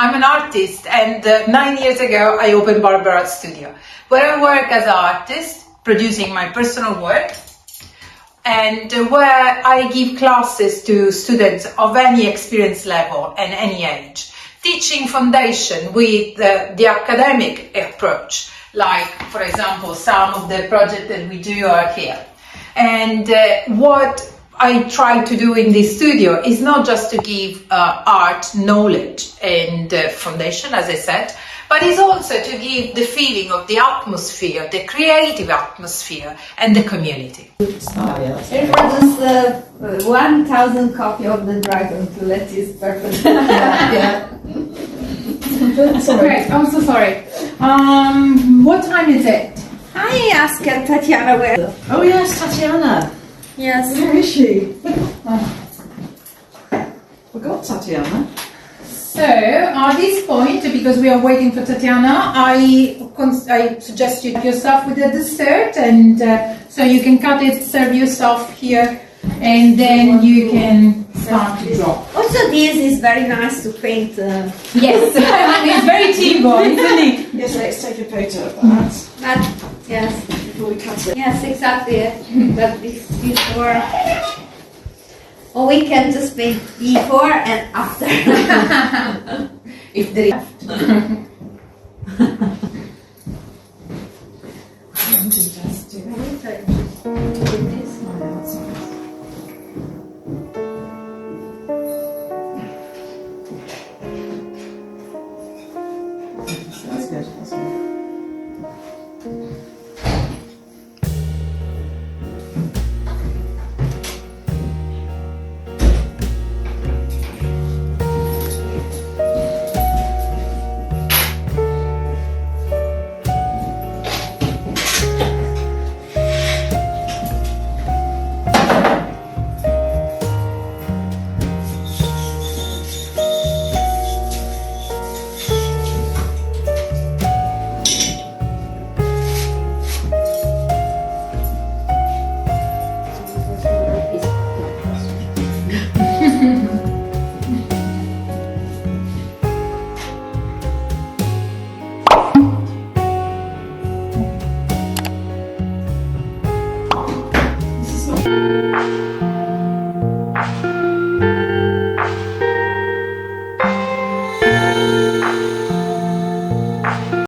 I'm an artist, and 9 years ago I opened Barbara Studio, where I work as an artist, producing my personal work, and where I give classes to students of any experience level and any age, teaching foundation with the academic approach, like, for example, some of the projects that we do are here. And what I try to do in this studio is not just to give art knowledge and foundation, as I said, but it's also to give the feeling of the atmosphere, the creative atmosphere, and the community. It was 1,000 copy of the Dragon to let you perfect. Yeah. Sorry, I'm so sorry. What time is it? I asked Tatiana where. Oh yes, Tatiana. Yes. Where is she? Forgot Tatiana. So, at this point, because we are waiting for Tatiana, I suggest you yourself with the dessert, and so you can cut it, serve yourself here, and then you can start to draw. Also, this is very nice to paint. Yes, it's very Tibo, isn't it? Yes, let's take a photo of that That, yes. before we cut it. Yes, exactly. But before. Or we can just paint before and after. If there is. I'm just doing this.